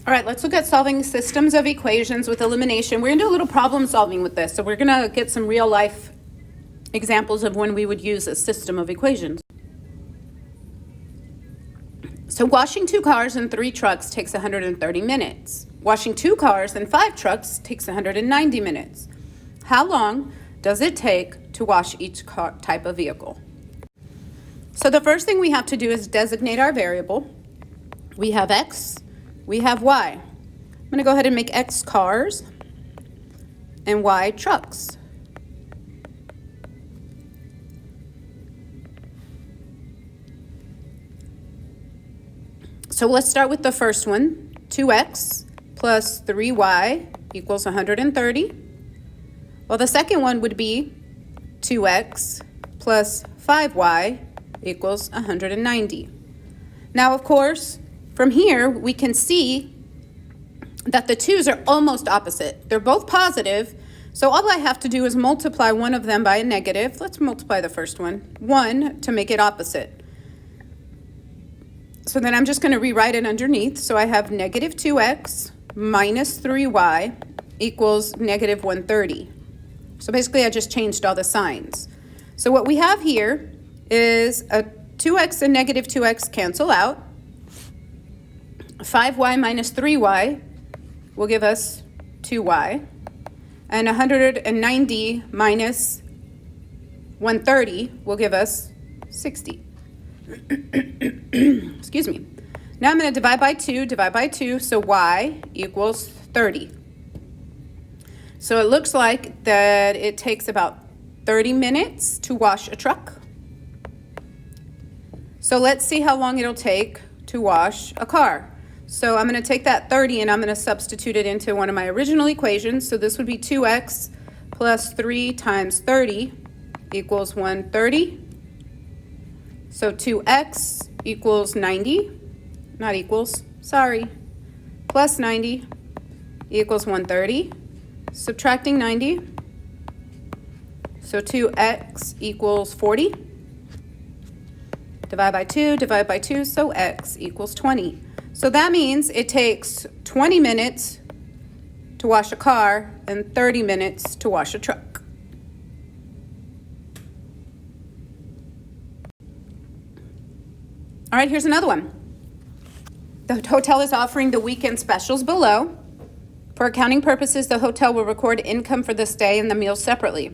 All right, let's look at solving systems of equations with elimination. We're going to do a little problem solving with this. So we're going to get some real life examples of when we would use a system of equations. So washing 2 cars and 3 trucks takes 130 minutes. Washing 2 cars and 5 trucks takes 190 minutes. How long does it take to wash each type of vehicle? So the first thing we have to do is designate our variable. We have X. We have Y. I'm going to go ahead and make X cars and Y trucks. So let's start with the first one. 2X plus 3Y equals 130. Well, the second one would be 2X plus 5Y equals 190. Now, of course, from here, we can see that the 2's are almost opposite. They're both positive, so all I have to do is multiply one of them by a negative. Let's multiply the first one, 1, to make it opposite. So then I'm just going to rewrite it underneath. So I have negative 2X minus 3Y equals negative 130. So basically, I just changed all the signs. So what we have here is a 2X and negative 2X cancel out. 5Y minus 3Y will give us 2Y. And 190 minus 130 will give us 60. Excuse me. Now I'm going to divide by 2, so Y equals 30. So it looks like that it takes about 30 minutes to wash a truck. So let's see how long it'll take to wash a car. So I'm going to take that 30 and I'm going to substitute it into one of my original equations. So this would be 2X plus 3 times 30 equals 130. So 2X equals 90, not equals, sorry, plus 90 equals 130. Subtracting 90, so 2X equals 40. Divide by 2, so X equals 20. So that means it takes 20 minutes to wash a car and 30 minutes to wash a truck. All right, here's another one. The hotel is offering the weekend specials below. For accounting purposes, the hotel will record income for the stay and the meals separately.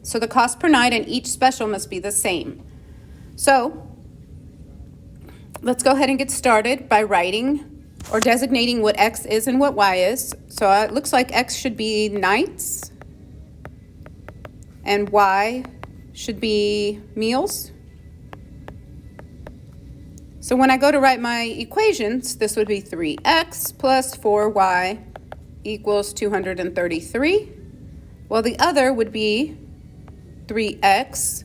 So the cost per night and each special must be the same. So let's go ahead and get started by writing or designating what X is and what Y is. So it looks like X should be nights and Y should be meals. So when I go to write my equations, this would be 3X plus 4Y equals 233. Well, the other would be 3X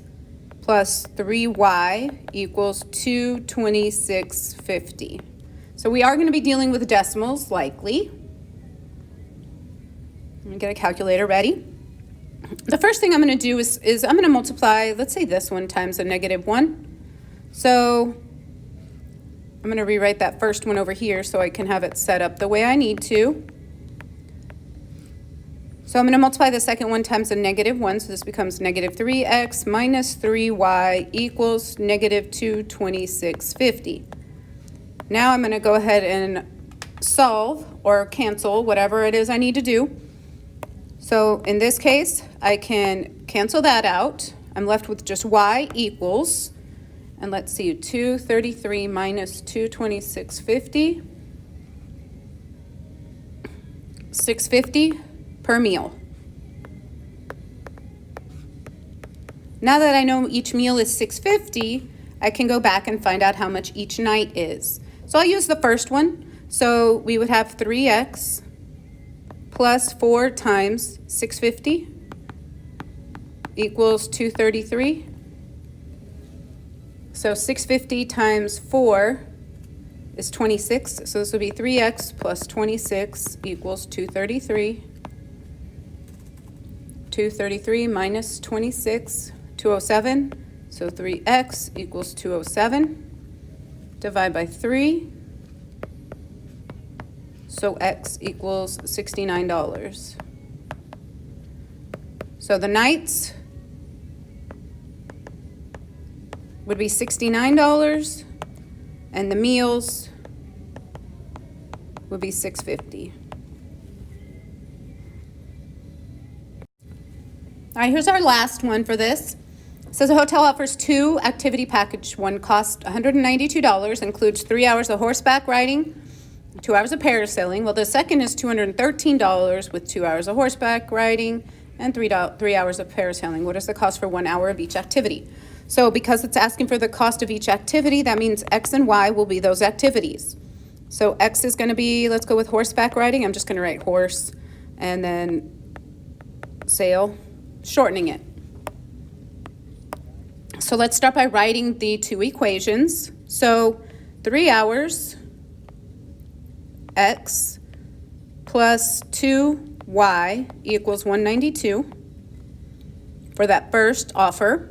plus 3Y equals 226.50. So we are going to be dealing with decimals, likely. Let me get a calculator ready. The first thing I'm going to do is I'm going to multiply, let's say this one times a negative 1. So I'm going to rewrite that first one over here so I can have it set up the way I need to. So I'm going to multiply the second one times a negative 1, so this becomes negative 3X minus 3Y equals negative 226.50. Now I'm going to go ahead and solve or cancel whatever it is I need to do. So in this case, I can cancel that out. I'm left with just Y equals, and let's see, 233 minus 226.50, 650 per meal. Now that I know each meal is $6.50, I can go back and find out how much each night is. So I'll use the first one. So we would have 3x plus 4 times 650 equals 233. So 650 times 4 is 26. So this would be 3x plus 26 equals 233. 233 minus 26, 207. So 3x equals 207. Divide by 3. So X equals $69. So the nights would be $69 and the meals would be $6.50. All right, here's our last one for this. It says a hotel offers 2 activity package. One costs $192, includes 3 hours of horseback riding, 2 hours of parasailing. Well, the second is $213 with 2 hours of horseback riding and 3 hours of parasailing. What is the cost for 1 hour of each activity? So because it's asking for the cost of each activity, that means X and Y will be those activities. So X is going to be, let's go with horseback riding. I'm just going to write horse and then sail, shortening it. So let's start by writing the 2 equations. So 3 hours X plus 2Y equals 192 for that first offer.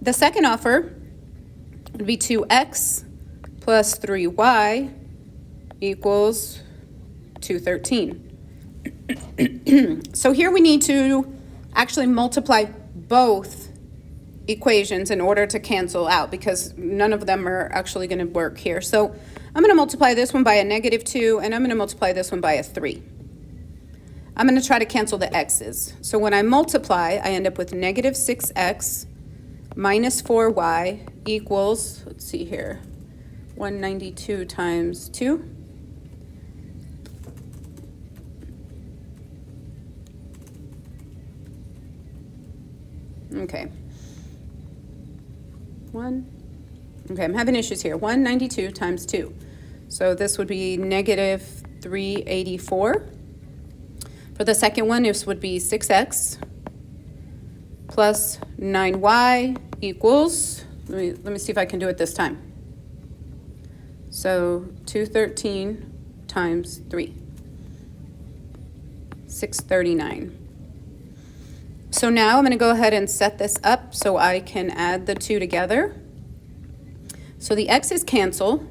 The second offer would be 2X plus 3Y equals 213. So here we need to actually multiply both equations in order to cancel out because none of them are actually going to work here. So I'm going to multiply this one by a -2 and I'm going to multiply this one by a 3. I'm going to try to cancel the x's. So when I multiply, I end up with -6x minus 4y equals, let's see here, 192 times 2. Okay. Okay, I'm having issues here. 192 times 2. So this would be -384. For the second one, this would be 6x plus 9y equals, let me see if I can do it this time. So 213 times 3, 639. So now I'm going to go ahead and set this up so I can add the 2 together. So the x's cancel.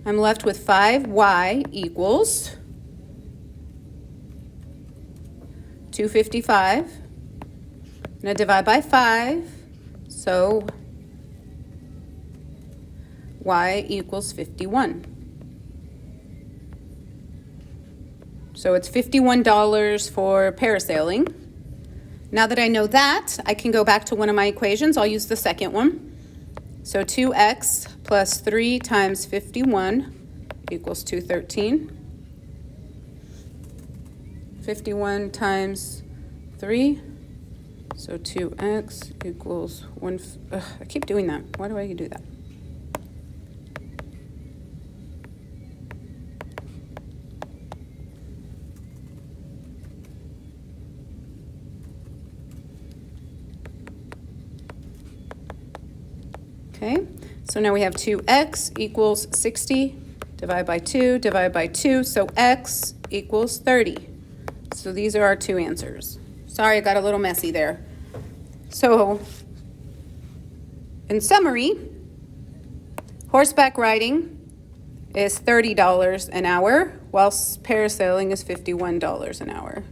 I'm left with 5y equals 255. I'm going to divide by 5. So y equals 51. So it's $51 for parasailing. Now that I know that, I can go back to one of my equations. I'll use the second one. So 2x plus 3 times 51 equals 213. 51 times 3, so 2x equals 1. I keep doing that. Why do I do that? Okay, so now we have 2x equals 60, divide by 2, divide by 2, so x equals 30. So these are our 2 answers. Sorry, I got a little messy there. So, in summary, horseback riding is $30 an hour, whilst parasailing is $51 an hour.